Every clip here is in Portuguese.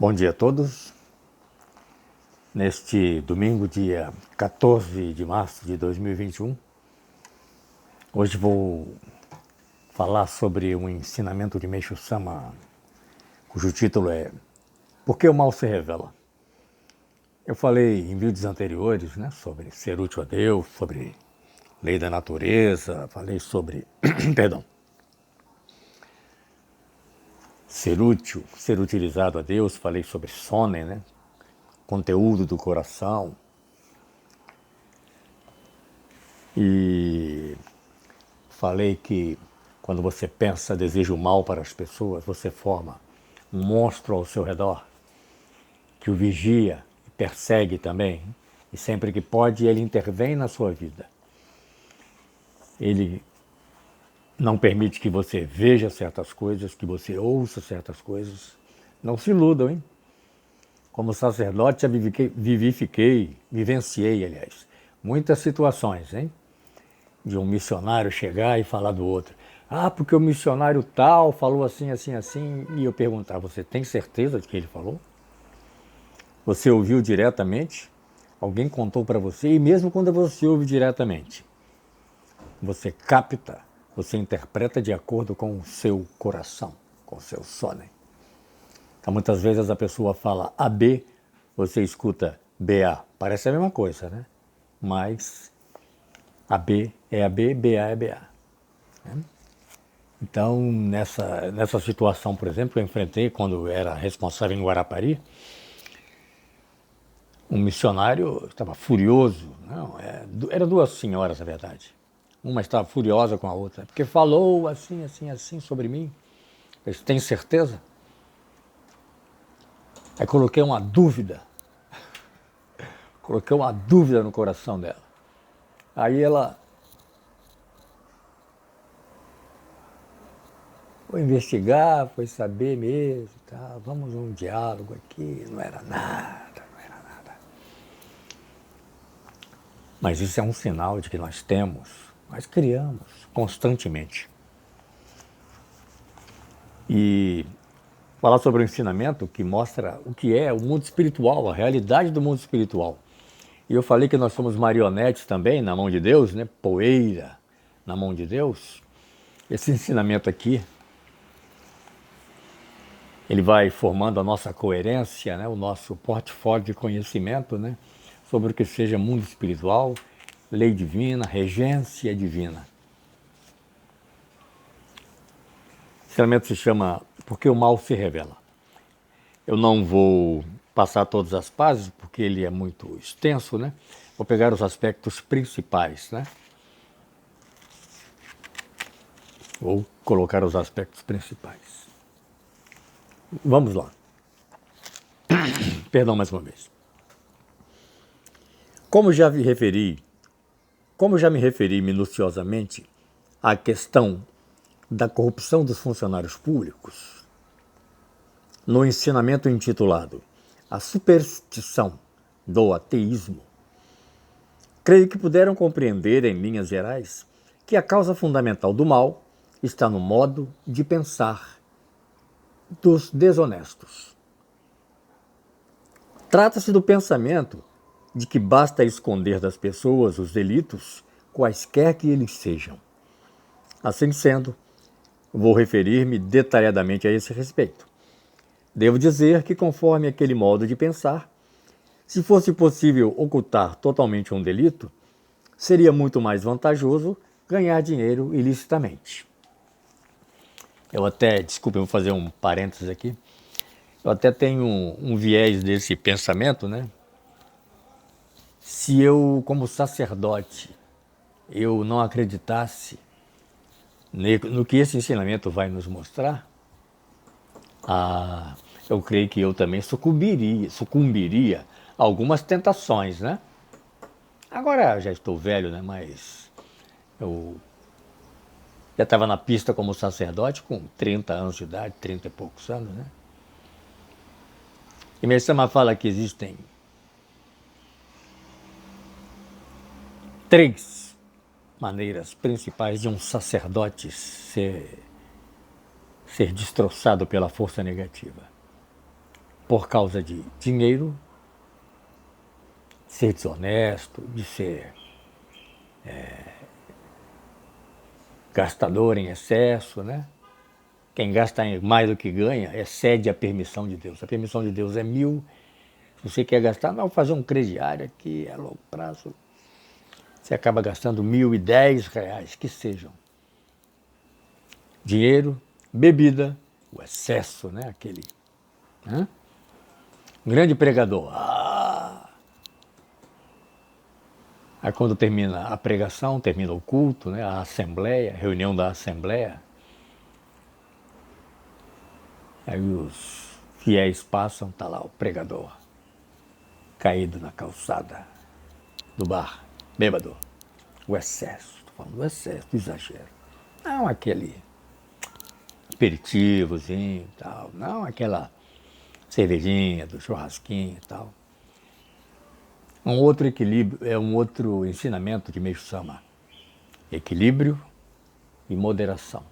Bom dia a todos. Neste domingo, dia 14 de março de 2021, hoje vou falar sobre um ensinamento de Meishu Sama, cujo título é Por que o mal se revela? Eu falei em vídeos anteriores, sobre ser útil a Deus, sobre lei da natureza, falei sobre, perdão, ser útil, ser utilizado a Deus, falei sobre sonen, conteúdo do coração. E falei que quando você pensa, deseja o mal para as pessoas, você forma um monstro ao seu redor, que o vigia e persegue também. E sempre que pode, ele intervém na sua vida. Ele não permite que você veja certas coisas, que você ouça certas coisas. Não se iludam, hein? Como sacerdote, já vivenciei, aliás, muitas situações, hein? De um missionário chegar e falar do outro. Ah, porque o missionário tal falou assim, assim, assim. E eu perguntar, você tem certeza de que ele falou? Você ouviu diretamente? Alguém contou para você? E mesmo quando você ouve diretamente, você capta, você interpreta de acordo com o seu coração, com o seu sonen. Então, muitas vezes a pessoa fala AB, você escuta BA. Parece a mesma coisa, né? Mas AB é AB, BA é BA. Então, nessa situação, por exemplo, que eu enfrentei quando era responsável em Guarapari, um missionário estava furioso. Não, era duas senhoras, na verdade. Uma estava furiosa com a outra, porque falou assim, assim, assim sobre mim. Eles têm certeza? Aí coloquei uma dúvida no coração dela. Aí ela foi investigar, foi saber mesmo, tá? Vamos um diálogo aqui, não era nada, não era nada. Mas isso é um sinal de que nós criamos constantemente. E falar sobre o ensinamento que mostra o que é o mundo espiritual, a realidade do mundo espiritual. E eu falei que nós somos marionetes também na mão de Deus, poeira na mão de Deus. Esse ensinamento aqui, ele vai formando a nossa coerência, o nosso portfólio de conhecimento, sobre o que seja mundo espiritual, lei divina, regência divina. O ensinamento se chama Por que o mal se revela. Eu não vou passar todas as páginas, porque ele é muito extenso, Vou pegar os aspectos principais, Vou colocar os aspectos principais. Vamos lá. Perdão mais uma vez. Como já me referi minuciosamente à questão da corrupção dos funcionários públicos, no ensinamento intitulado A Superstição do Ateísmo, creio que puderam compreender, em linhas gerais, que a causa fundamental do mal está no modo de pensar dos desonestos. Trata-se do pensamento de que basta esconder das pessoas os delitos, quaisquer que eles sejam. Assim sendo, vou referir-me detalhadamente a esse respeito. Devo dizer que, conforme aquele modo de pensar, se fosse possível ocultar totalmente um delito, seria muito mais vantajoso ganhar dinheiro ilicitamente. Desculpe, eu vou fazer um parênteses aqui. Eu até tenho um viés desse pensamento, Se eu, como sacerdote, eu não acreditasse no que esse ensinamento vai nos mostrar, eu creio que eu também sucumbiria a algumas tentações, Agora já estou velho, mas eu já estava na pista como sacerdote com 30 anos de idade, 30 e poucos anos, E Meisama fala que existem 3 maneiras principais de um sacerdote ser destroçado pela força negativa. por causa de dinheiro, de ser desonesto, de ser gastador em excesso, né? Quem gasta mais do que ganha excede a permissão de Deus. A permissão de Deus é 1.000. Se você quer gastar, não, vou fazer um crediário aqui, a longo prazo. Você acaba gastando R$ 1.010, que sejam. Dinheiro, bebida, o excesso, né? Aquele. Né? Um grande pregador. Aí quando termina a pregação, termina o culto, né? A assembleia, a reunião da assembleia. Aí os fiéis passam, tá lá o pregador, caído na calçada do bar, bêbado. O excesso, estou falando do excesso, do exagero. Não aquele aperitivozinho e tal, não aquela cervejinha do churrasquinho e tal. Um outro equilíbrio, um outro ensinamento que Meixo chama equilíbrio e moderação.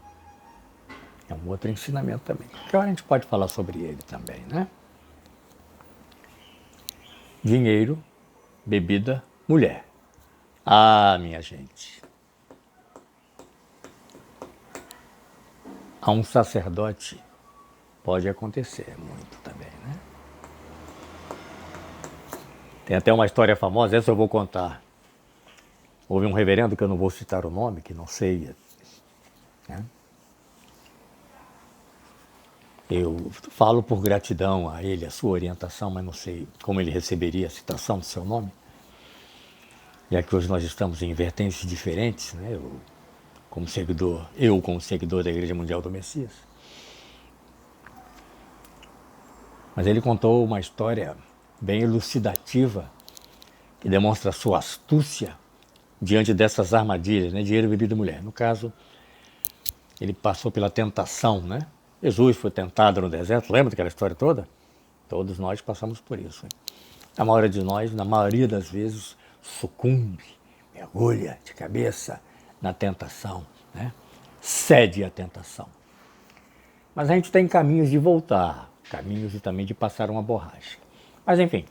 É um outro ensinamento também. Que hora a gente pode falar sobre ele também, né? Dinheiro, bebida, mulher. Ah, minha gente. A um sacerdote pode acontecer muito também, né? Tem até uma história famosa, essa eu vou contar. Houve um reverendo, que eu não vou citar o nome, que não sei, né? Eu falo por gratidão a ele, a sua orientação, mas não sei como ele receberia a citação do seu nome, já que hoje nós estamos em vertentes diferentes, né? Eu como seguidor da Igreja Mundial do Messias. Mas ele contou uma história bem elucidativa, que demonstra a sua astúcia diante dessas armadilhas, né? Dinheiro, bebida e mulher. No caso, ele passou pela tentação, né? Jesus foi tentado no deserto, lembra daquela história toda? Todos nós passamos por isso. Hein? A maioria de nós, na maioria das vezes, sucumbe, mergulha de cabeça na tentação, né? Cede à tentação. Mas a gente tem caminhos de voltar, caminhos também de passar uma borracha. Mas enfim,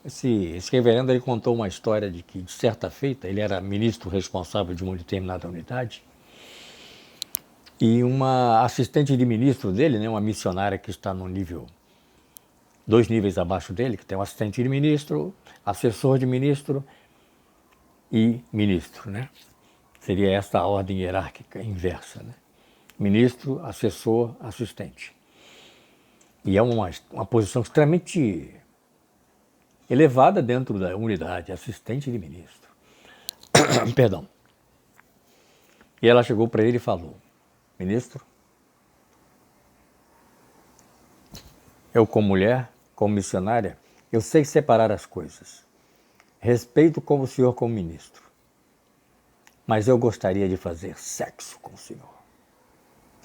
esse reverendo ele contou uma história de que, de certa feita, ele era ministro responsável de uma determinada unidade, e uma assistente de ministro dele, né, uma missionária que está no nível, 2 níveis abaixo dele, que tem um assistente de ministro, assessor de ministro e ministro, né? Seria esta a ordem hierárquica inversa, né? Ministro, assessor, assistente. E é uma posição extremamente elevada dentro da unidade, assistente de ministro. Perdão. E ela chegou para ele e falou: ministro, eu como mulher, como missionária, eu sei separar as coisas. Respeito como o senhor como ministro. Mas eu gostaria de fazer sexo com o senhor.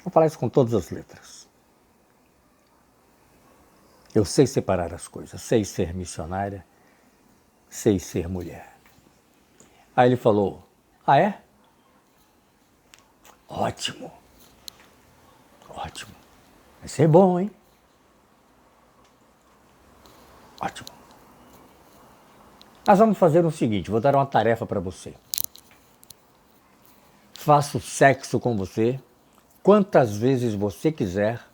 Vou falar isso com todas as letras. Eu sei separar as coisas, sei ser missionária, sei ser mulher. Aí ele falou: ah, é? Ótimo. Ótimo. Vai ser bom, hein? Ótimo. Nós vamos fazer o seguinte, vou dar uma tarefa para você. Faço sexo com você quantas vezes você quiser,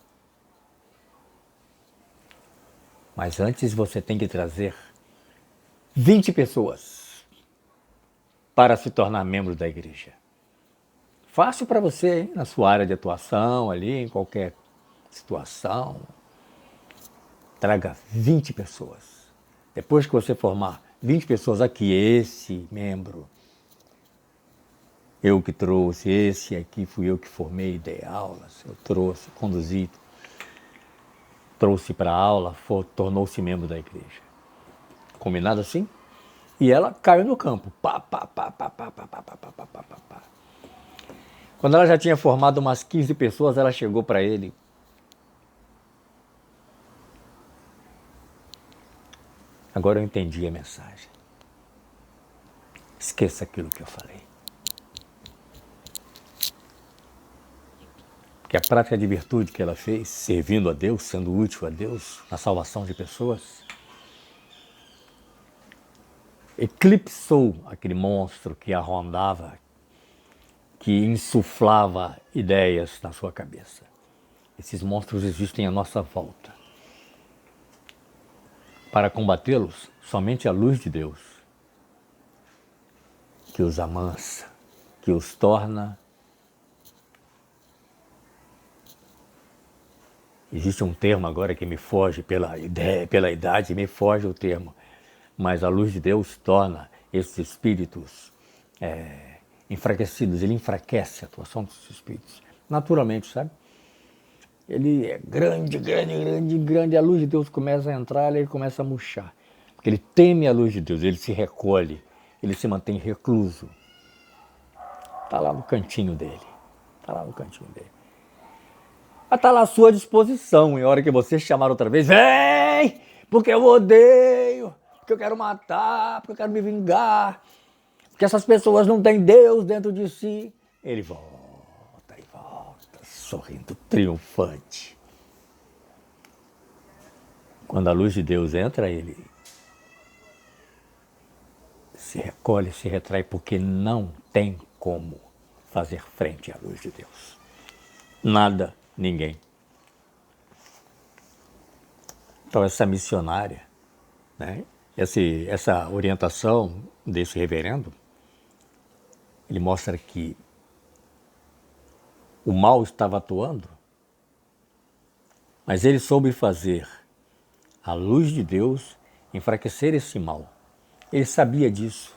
mas antes você tem que trazer 20 pessoas para se tornar membro da igreja. Fácil para você, hein? Na sua área de atuação, ali, em qualquer situação. Traga 20 pessoas. Depois que você formar 20 pessoas aqui, esse membro, eu que trouxe, esse aqui fui eu que formei, dei aulas, eu trouxe, conduzi, trouxe para a aula, tornou-se membro da igreja. Combinado assim? E ela caiu no campo. Pá, pá, pá, pá, pá, pá, pá, pá, pá, pá, pá, pá, pá. Quando ela já tinha formado umas 15 pessoas, ela chegou para ele. Agora eu entendi a mensagem. Esqueça aquilo que eu falei. que a prática de virtude que ela fez, servindo a Deus, sendo útil a Deus, na salvação de pessoas, eclipsou aquele monstro que a rondava, que insuflava ideias na sua cabeça. Esses monstros existem à nossa volta. Para combatê-los, somente a luz de Deus, que os amansa, que os torna. Existe um termo agora que me foge pela ideia, pela idade, me foge o termo. Mas a luz de Deus torna esses espíritos enfraquecidos, ele enfraquece a atuação desses espíritos. Naturalmente, sabe? Ele é grande, grande, grande, grande, a luz de Deus começa a entrar, ele começa a murchar. Porque ele teme a luz de Deus, ele se recolhe, ele se mantém recluso. Está lá no cantinho dele, está lá no cantinho dele. Mas está lá à sua disposição, e a hora que você chamar outra vez, vem, porque eu odeio, porque eu quero matar, porque eu quero me vingar, porque essas pessoas não têm Deus dentro de si. Ele volta e volta, sorrindo triunfante. Quando a luz de Deus entra, ele se recolhe, se retrai, porque não tem como fazer frente à luz de Deus. Nada, ninguém. Então essa missionária, né, essa orientação desse reverendo, ele mostra que o mal estava atuando, mas ele soube fazer a luz de Deus enfraquecer esse mal. Ele sabia disso.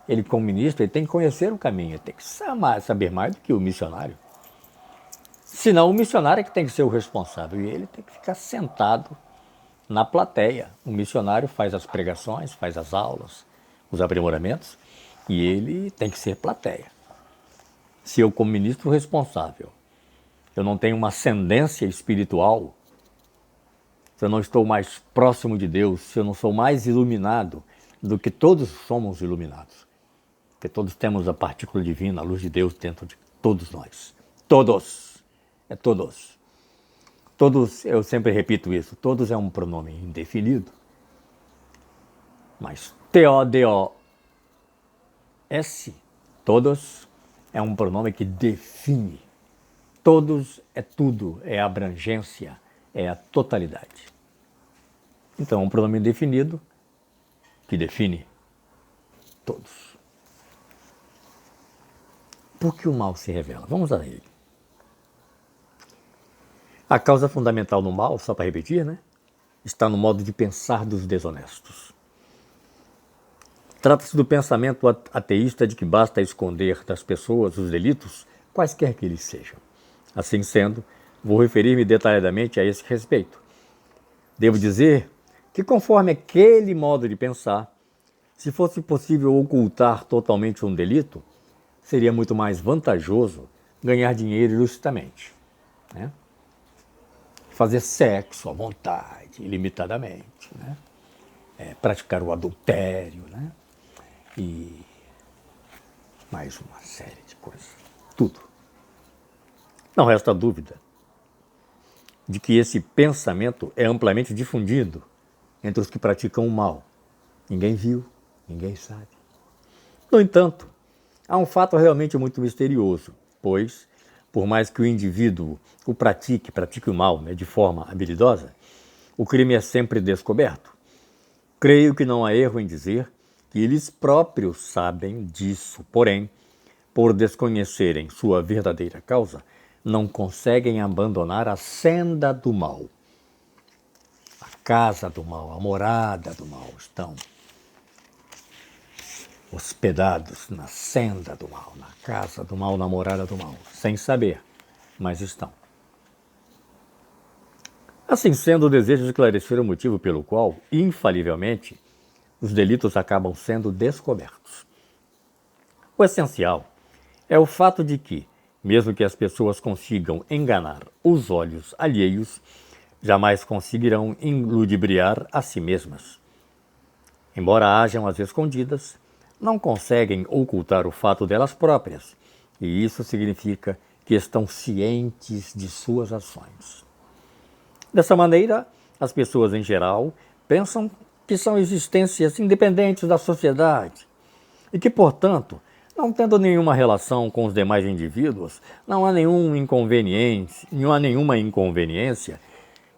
Ele, como ministro, ele tem que conhecer o caminho, ele tem que saber mais do que o missionário. Senão o missionário é que tem que ser o responsável e ele tem que ficar sentado na plateia. O missionário faz as pregações, faz as aulas, os aprimoramentos e ele tem que ser plateia. Se eu, como ministro responsável, eu não tenho uma ascendência espiritual, se eu não estou mais próximo de Deus, se eu não sou mais iluminado do que todos somos iluminados, porque todos temos a partícula divina, a luz de Deus dentro de todos nós. Todos. É todos. Todos, eu sempre repito isso, todos é um pronome indefinido. Mas T-O-D-O-S, todos, é um pronome que define. Todos é tudo, é abrangência, é a totalidade. Então, é um pronome indefinido que define todos. Por que o mal se revela? Vamos a ele. A causa fundamental no mal, só para repetir, né, está no modo de pensar dos desonestos. Trata-se do pensamento ateísta de que basta esconder das pessoas os delitos, quaisquer que eles sejam. Assim sendo, vou referir-me detalhadamente a esse respeito. Devo dizer que, conforme aquele modo de pensar, se fosse possível ocultar totalmente um delito, seria muito mais vantajoso ganhar dinheiro ilicitamente, né? Fazer sexo à vontade, ilimitadamente, né? Praticar o adultério, né? E mais uma série de coisas. Tudo. Não resta dúvida de que esse pensamento é amplamente difundido entre os que praticam o mal. Ninguém viu, ninguém sabe. No entanto, há um fato realmente muito misterioso, pois, por mais que o indivíduo o pratique o mal, né, de forma habilidosa, o crime é sempre descoberto. Creio que não há erro em dizer que eles próprios sabem disso, porém, por desconhecerem sua verdadeira causa, não conseguem abandonar a senda do mal. A casa do mal, a morada do mal estão hospedados na senda do mal, na casa do mal, na morada do mal, sem saber, mas estão. Assim sendo, desejo esclarecer o motivo pelo qual, infalivelmente, os delitos acabam sendo descobertos. O essencial é o fato de que, mesmo que as pessoas consigam enganar os olhos alheios, jamais conseguirão ludibriar a si mesmas. Embora hajam as escondidas, não conseguem ocultar o fato delas próprias, e isso significa que estão cientes de suas ações. Dessa maneira, as pessoas em geral pensam que são existências independentes da sociedade e que, portanto, não tendo nenhuma relação com os demais indivíduos, não há nenhuma inconveniência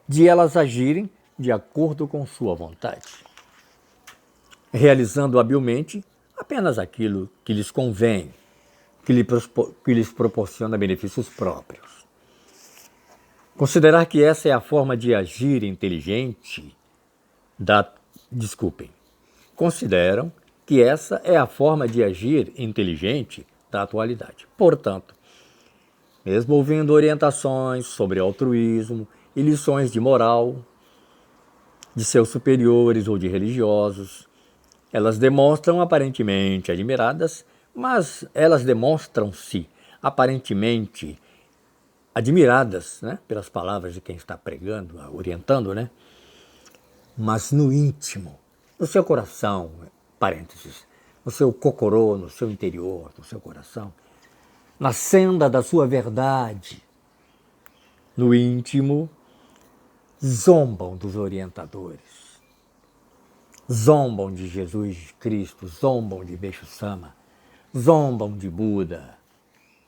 de elas agirem de acordo com sua vontade, realizando habilmente apenas aquilo que lhes convém, que lhes proporciona benefícios próprios. Considerar que essa é a forma de agir inteligente Consideram que essa é a forma de agir inteligente da atualidade. Portanto, mesmo ouvindo orientações sobre altruísmo e lições de moral de seus superiores ou de religiosos, elas demonstram aparentemente admiradas, mas elas demonstram-se aparentemente admiradas, né, pelas palavras de quem está pregando, orientando, né? Mas no íntimo, no seu coração, parênteses, no seu cocorô, no seu interior, no seu coração, na senda da sua verdade, no íntimo, zombam dos orientadores, zombam de Jesus Cristo, zombam de Meixo Sama, zombam de Buda,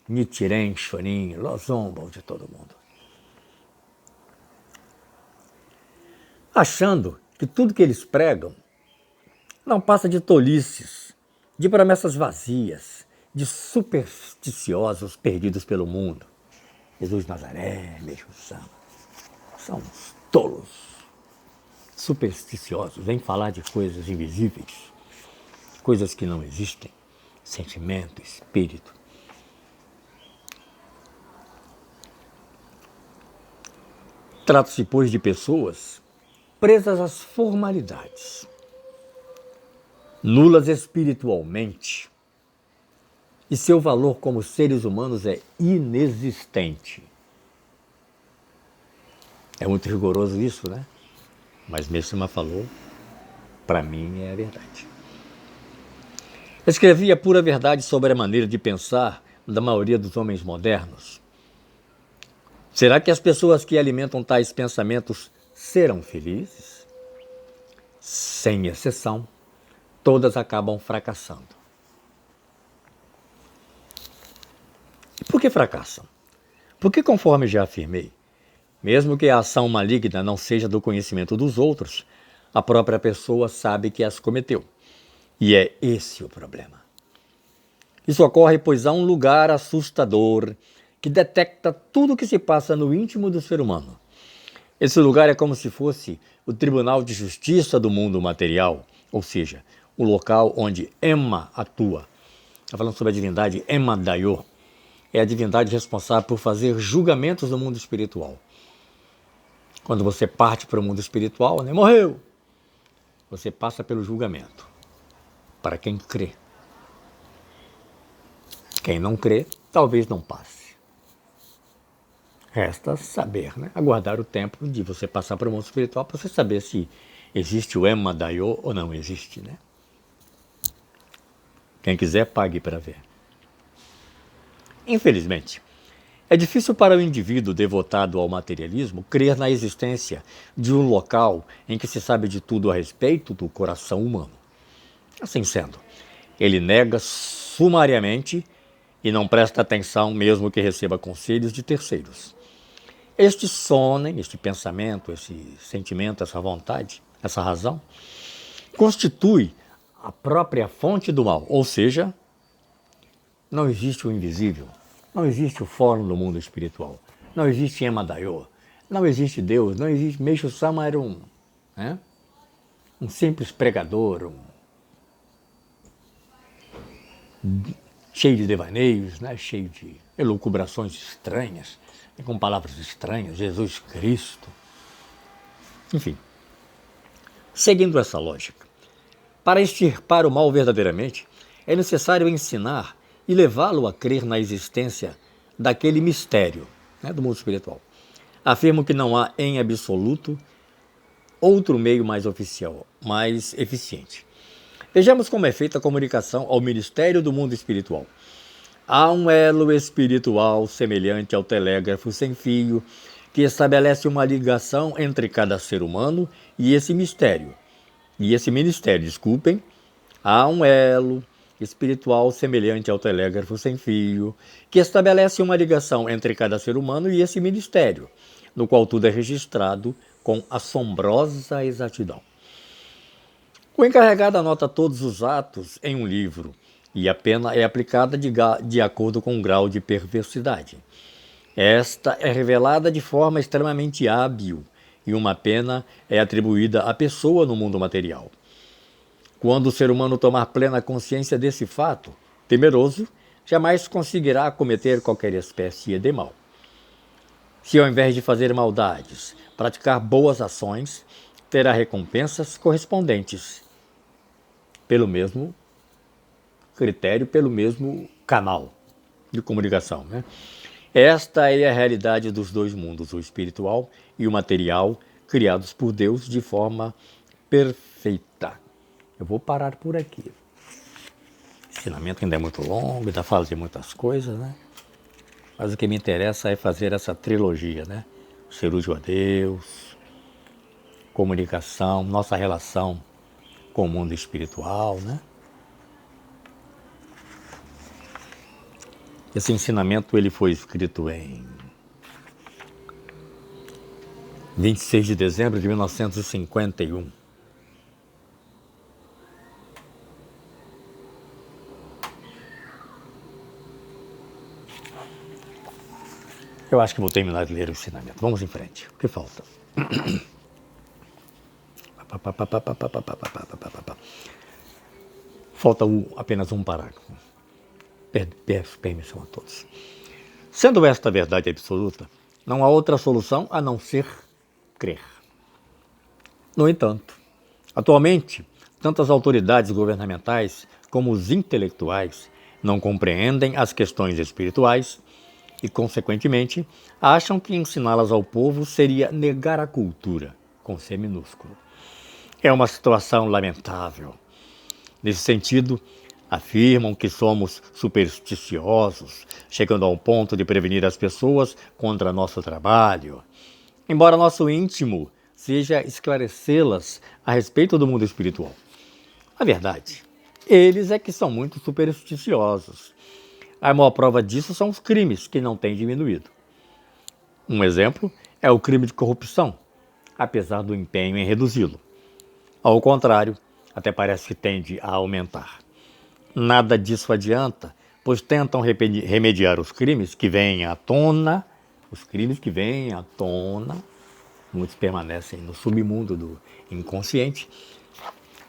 Nichiren, Shonin, zombam de todo mundo. Achando que tudo que eles pregam não passa de tolices, de promessas vazias, de supersticiosos perdidos pelo mundo. Jesus Nazaré, Meixo Sama, são uns tolos, supersticiosos, vêm falar de coisas invisíveis, coisas que não existem, sentimento, espírito. Trata-se, pois, de pessoas presas às formalidades, nulas espiritualmente, e seu valor como seres humanos é inexistente. É muito rigoroso isso, né? Mas Meixo Sama falou, para mim é a verdade. Escrevi a pura verdade sobre a maneira de pensar da maioria dos homens modernos. Será que as pessoas que alimentam tais pensamentos serão felizes? Sem exceção, todas acabam fracassando. E por que fracassam? Porque, conforme já afirmei, mesmo que a ação maligna não seja do conhecimento dos outros, a própria pessoa sabe que as cometeu. E é esse o problema. Isso ocorre pois há um lugar assustador que detecta tudo o que se passa no íntimo do ser humano. Esse lugar é como se fosse o Tribunal de Justiça do mundo material, ou seja, o local onde Emma atua. Está falando sobre a divindade Emma Dayo. É a divindade responsável por fazer julgamentos no mundo espiritual. Quando você parte para o mundo espiritual, né, morreu, você passa pelo julgamento. Para quem crê. Quem não crê, talvez não passe. Resta saber, né? Aguardar o tempo de você passar para o mundo espiritual para você saber se existe o Emma Dayo ou não existe, né? Quem quiser, pague para ver. Infelizmente, é difícil para o indivíduo devotado ao materialismo crer na existência de um local em que se sabe de tudo a respeito do coração humano. Assim sendo, ele nega sumariamente e não presta atenção mesmo que receba conselhos de terceiros. Este sonem, este pensamento, esse sentimento, essa vontade, essa razão, constitui a própria fonte do mal. Ou seja, não existe o invisível, não existe o fórum do mundo espiritual, não existe Emma Dayo, não existe Deus, não existe. Meixo Sama era um simples pregador, cheio de devaneios, né? Cheio de elucubrações estranhas, com palavras estranhas, Jesus Cristo. Enfim, seguindo essa lógica, para extirpar o mal verdadeiramente, é necessário ensinar e levá-lo a crer na existência daquele mistério, né, do mundo espiritual. Afirmo que não há, em absoluto, outro meio mais oficial, mais eficiente. Vejamos como é feita a comunicação ao ministério do mundo espiritual. Há um elo espiritual semelhante ao telégrafo sem fio que estabelece uma ligação entre cada ser humano e esse mistério. E esse ministério, desculpem, há um elo espiritual semelhante ao telégrafo sem fio que estabelece uma ligação entre cada ser humano e esse ministério, no qual tudo é registrado com assombrosa exatidão. O encarregado anota todos os atos em um livro e a pena é aplicada de acordo com o grau de perversidade. Esta é revelada de forma extremamente hábil e uma pena é atribuída à pessoa no mundo material. Quando o ser humano tomar plena consciência desse fato, temeroso, jamais conseguirá cometer qualquer espécie de mal. Se ao invés de fazer maldades, praticar boas ações, terá recompensas correspondentes pelo mesmo critério, pelo mesmo canal de comunicação, né? Esta é a realidade dos dois mundos, o espiritual e o material, criados por Deus de forma perfeita. Eu vou parar por aqui. O ensinamento ainda é muito longo, ainda fala de muitas coisas, né? Mas o que me interessa é fazer essa trilogia, né? Ser útil a Deus, comunicação, nossa relação com o mundo espiritual, né? Esse ensinamento ele foi escrito em 26 de dezembro de 1951. Eu acho que vou terminar de ler o ensinamento. Vamos em frente. O que falta? Falta apenas um parágrafo. Peço permissão a todos. Sendo esta a verdade absoluta, não há outra solução a não ser crer. No entanto, atualmente, tanto as autoridades governamentais como os intelectuais não compreendem as questões espirituais e, consequentemente, acham que ensiná-las ao povo seria negar a cultura, com C minúsculo. É uma situação lamentável. Nesse sentido, afirmam que somos supersticiosos, chegando ao ponto de prevenir as pessoas contra nosso trabalho. Embora nosso íntimo seja esclarecê-las a respeito do mundo espiritual. A verdade, eles é que são muito supersticiosos. A maior prova disso são os crimes que não têm diminuído. Um exemplo é o crime de corrupção, apesar do empenho em reduzi-lo. Ao contrário, até parece que tende a aumentar. Nada disso adianta, pois tentam remediar os crimes que vêm à tona, muitos permanecem no submundo do inconsciente,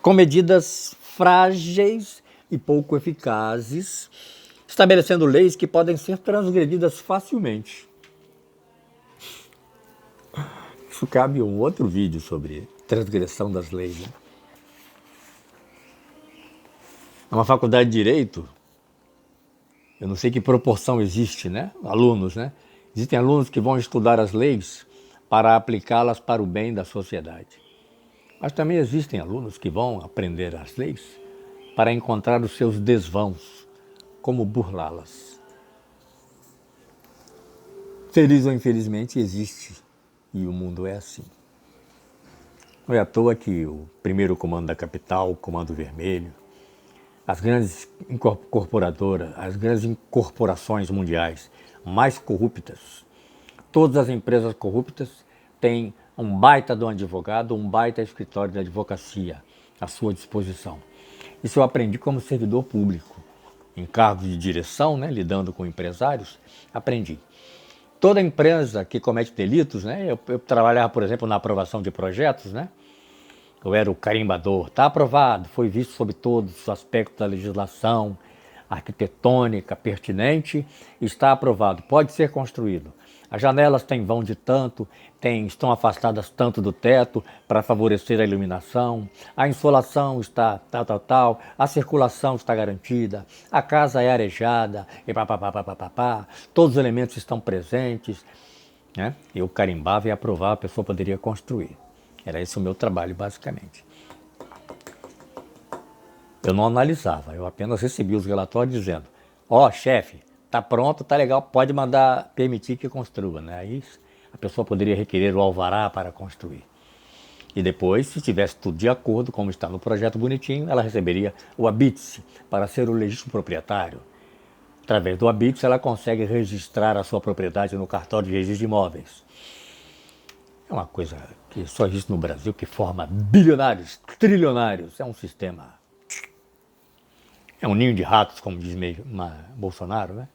com medidas frágeis e pouco eficazes, estabelecendo leis que podem ser transgredidas facilmente. Isso cabe um outro vídeo sobre transgressão das leis, né? Numa faculdade de Direito, eu não sei que proporção existe, né? Alunos, né? Existem alunos que vão estudar as leis para aplicá-las para o bem da sociedade. Mas também existem alunos que vão aprender as leis para encontrar os seus desvãos, como burlá-las. Feliz ou infelizmente existe, e o mundo é assim. Não é à toa que o primeiro comando da capital, o Comando Vermelho, as grandes incorporadoras, as grandes incorporações mundiais mais corruptas, todas as empresas corruptas têm um baita de um advogado, um baita escritório de advocacia à sua disposição. Isso eu aprendi como servidor público, em cargos de direção, né, lidando com empresários, aprendi. Toda empresa que comete delitos, né, eu trabalhava, por exemplo, na aprovação de projetos, né, eu era o carimbador, está aprovado, foi visto sob todos os aspectos da legislação arquitetônica pertinente, está aprovado, pode ser construído. As janelas têm vão de tanto, estão afastadas tanto do teto para favorecer a iluminação, a insolação está tal, a circulação está garantida, a casa é arejada, e todos os elementos estão presentes, né? Eu carimbava e aprovava, a pessoa poderia construir. Era esse o meu trabalho, basicamente. Eu não analisava, eu apenas recebia os relatórios dizendo: Ó, chefe, tá pronto, tá legal, pode mandar permitir que construa, né? Aí a pessoa poderia requerer o alvará para construir. E depois, se tivesse tudo de acordo, como está no projeto bonitinho, ela receberia o habite para ser o legítimo proprietário. Através do habite, ela consegue registrar a sua propriedade no cartório de registro de imóveis. É uma coisa que só existe no Brasil, que forma bilionários, trilionários. É um sistema. É um ninho de ratos, como diz Bolsonaro, né?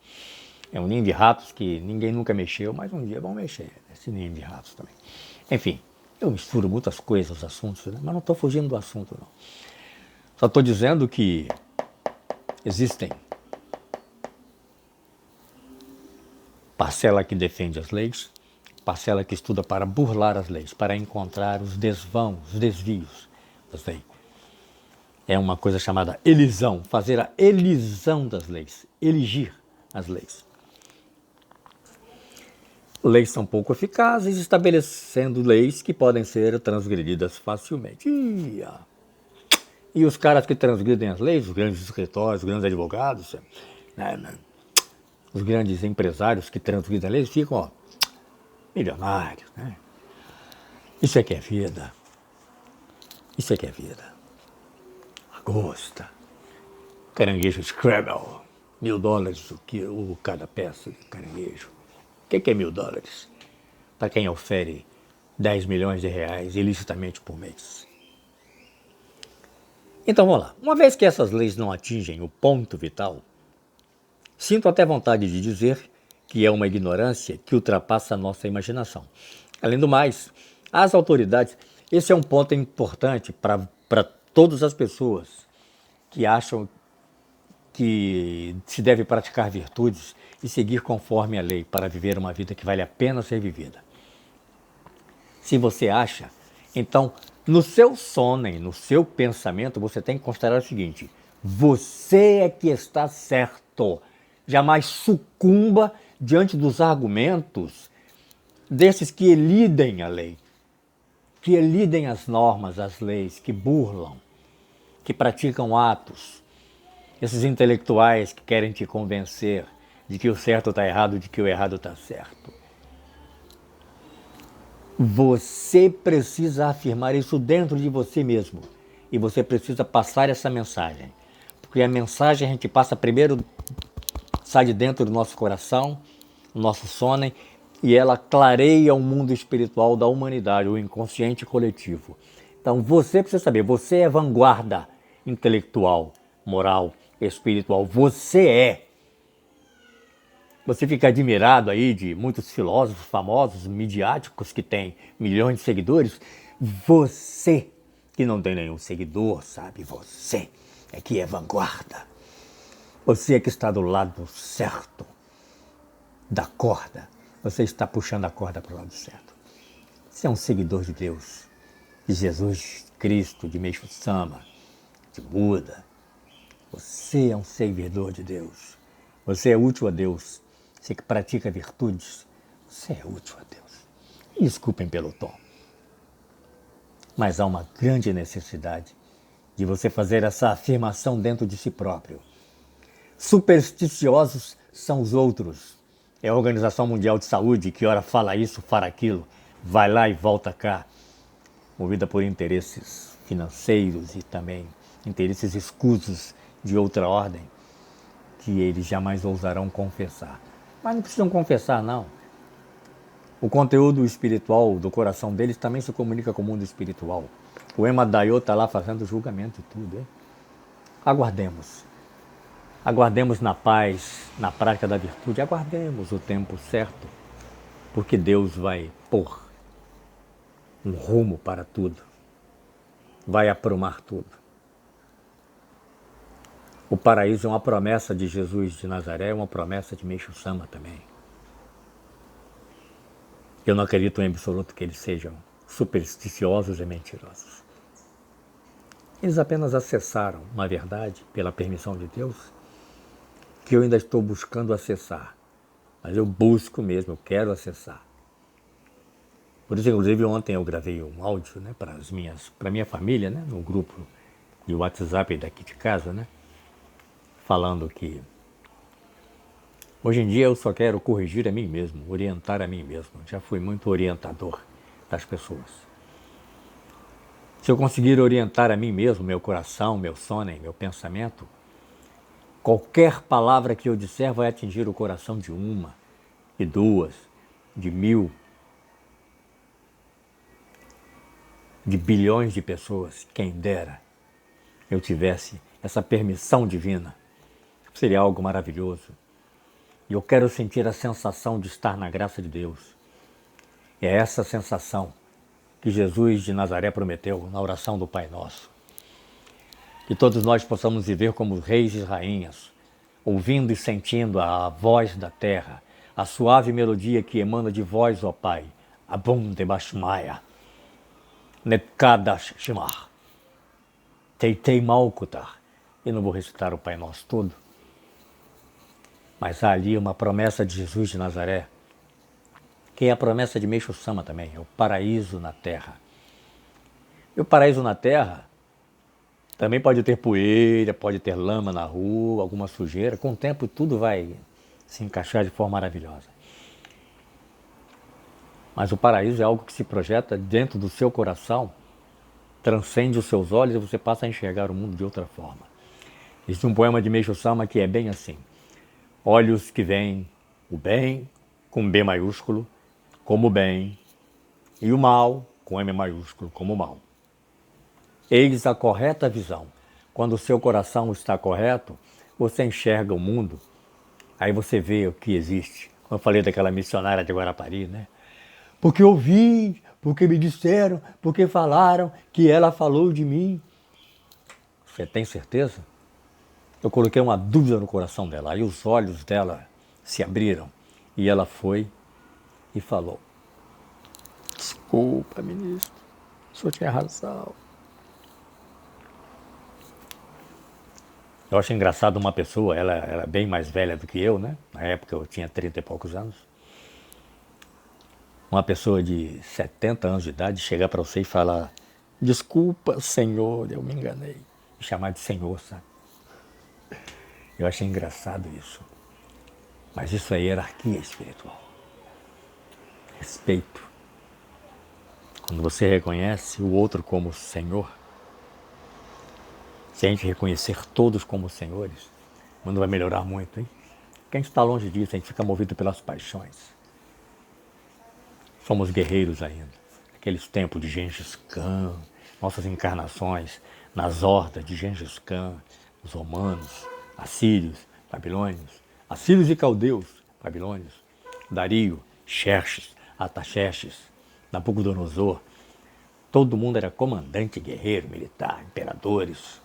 É um ninho de ratos que ninguém nunca mexeu, mas um dia vão mexer esse ninho de ratos também. Enfim, eu misturo muitas coisas, assuntos, né? Mas não estou fugindo do assunto, não. Só estou dizendo que existem parcela que defende as leis, parcela que estuda para burlar as leis, para encontrar os desvãos, os desvios das leis. É uma coisa chamada elisão, fazer a elisão das leis, eligir as leis. Leis são pouco eficazes, estabelecendo leis que podem ser transgredidas facilmente. E os caras que transgridem as leis, os grandes escritórios, os grandes advogados, né, os grandes empresários que transgridem as leis, ficam, ó, milionários, né? Isso é que é vida. Isso é que é vida. Lagosta, caranguejo Scrabble, $1.000 cada peça de caranguejo. O que é $1.000? Para quem ofere 10 milhões de reais ilicitamente por mês. Então vamos lá. Uma vez que essas leis não atingem o ponto vital, sinto até vontade de dizer que é uma ignorância que ultrapassa a nossa imaginação. Além do mais, as autoridades, esse é um ponto importante para todas as pessoas que acham que se deve praticar virtudes e seguir conforme a lei para viver uma vida que vale a pena ser vivida. Se você acha, então, no seu sono e no seu pensamento, você tem que considerar o seguinte: você é que está certo. Jamais sucumba diante dos argumentos desses que elidem a lei, que elidem as normas, as leis, que burlam, que praticam atos. Esses intelectuais que querem te convencer de que o certo está errado, de que o errado está certo. Você precisa afirmar isso dentro de você mesmo. E você precisa passar essa mensagem. Porque a mensagem a gente passa primeiro, sai de dentro do nosso coração, do nosso sono, e ela clareia o mundo espiritual da humanidade, o inconsciente coletivo. Então você precisa saber, você é vanguarda intelectual, moral, espiritual. Você é. Você fica admirado aí de muitos filósofos famosos, midiáticos, que têm milhões de seguidores. Você, que não tem nenhum seguidor, sabe? Você é que é vanguarda. Você é que está do lado certo da corda. Você está puxando a corda para o lado certo. Você é um seguidor de Deus, de Jesus Cristo, de Meixo Sama, de Buda. Você é um servidor de Deus. Você é útil a Deus. Você que pratica virtudes, você é útil a Deus. E desculpem pelo tom. Mas há uma grande necessidade de você fazer essa afirmação dentro de si próprio. Supersticiosos são os outros. É a Organização Mundial de Saúde que ora fala isso, fala aquilo, vai lá e volta cá, movida por interesses financeiros e também interesses escusos de outra ordem, que eles jamais ousarão confessar. Mas não precisam confessar, não. O conteúdo espiritual do coração deles também se comunica com o mundo espiritual. O Ema Dayo está lá fazendo julgamento e tudo, hein? Aguardemos. Aguardemos na paz, na prática da virtude. Aguardemos o tempo certo, porque Deus vai pôr um rumo para tudo. Vai aprumar tudo. O paraíso é uma promessa de Jesus de Nazaré, uma promessa de Meixo Sama também. Eu não acredito em absoluto que eles sejam supersticiosos e mentirosos. Eles apenas acessaram uma verdade, pela permissão de Deus, que eu ainda estou buscando acessar. Mas eu busco mesmo, eu quero acessar. Por isso, inclusive, ontem eu gravei um áudio, né, para a minha família, né, no grupo de WhatsApp daqui de casa, né, falando que Hoje em dia eu só quero corrigir a mim mesmo, orientar a mim mesmo. Já fui muito orientador das pessoas. Se eu conseguir orientar a mim mesmo, meu coração, meu sono, meu pensamento, qualquer palavra que eu disser vai atingir o coração de uma, de duas, de 1000, de bilhões de pessoas. Quem dera eu tivesse essa permissão divina. Seria algo maravilhoso. E eu quero sentir a sensação de estar na graça de Deus. E é essa sensação que Jesus de Nazaré prometeu na oração do Pai Nosso. Que todos nós possamos viver como reis e rainhas, ouvindo e sentindo a voz da terra, a suave melodia que emana de vós, ó Pai, Abum de Bashmaya, Nekadash Shemar, Teitei Malkutar. E não vou recitar o Pai Nosso todo, mas há ali uma promessa de Jesus de Nazaré, que é a promessa de Meixo Sama também, é o paraíso na terra. E o paraíso na terra também pode ter poeira, pode ter lama na rua, alguma sujeira. Com o tempo tudo vai se encaixar de forma maravilhosa. Mas o paraíso é algo que se projeta dentro do seu coração, transcende os seus olhos e você passa a enxergar o mundo de outra forma. Existe um poema de Meixo Sama que é bem assim. Olhos que veem o bem, com B maiúsculo, como bem, e o mal, com M maiúsculo, como mal. Eis a correta visão. Quando o seu coração está correto, você enxerga o mundo, aí você vê o que existe. Como eu falei daquela missionária de Guarapari, né? Porque eu vi, porque me disseram, porque falaram que ela falou de mim. Você tem certeza? Eu coloquei uma dúvida no coração dela, aí os olhos dela se abriram e ela foi e falou: desculpa, ministro, o senhor tinha razão. Eu acho engraçado uma pessoa, ela era bem mais velha do que eu, né? Na época eu tinha 30 e poucos anos. Uma pessoa de 70 anos de idade chegar para você e falar: desculpa, senhor, eu me enganei. Me chamar de senhor, sabe? Eu achei engraçado isso. Mas isso é hierarquia espiritual. Respeito. Quando você reconhece o outro como Senhor, se a gente reconhecer todos como senhores, o mundo vai melhorar muito, hein? Porque a gente está longe disso, a gente fica movido pelas paixões. Somos guerreiros ainda. Aqueles tempos de Gengis Khan, nossas encarnações nas hordas de Gengis Khan, os romanos, assírios, babilônios, assírios e caldeus, babilônios, Dario, Xerxes, Artaxerxes, Nabucodonosor. Todo mundo era comandante, guerreiro, militar, imperadores.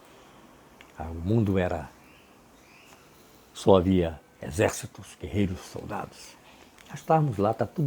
O mundo era... Só havia exércitos, guerreiros, soldados. Nós estávamos lá, está tudo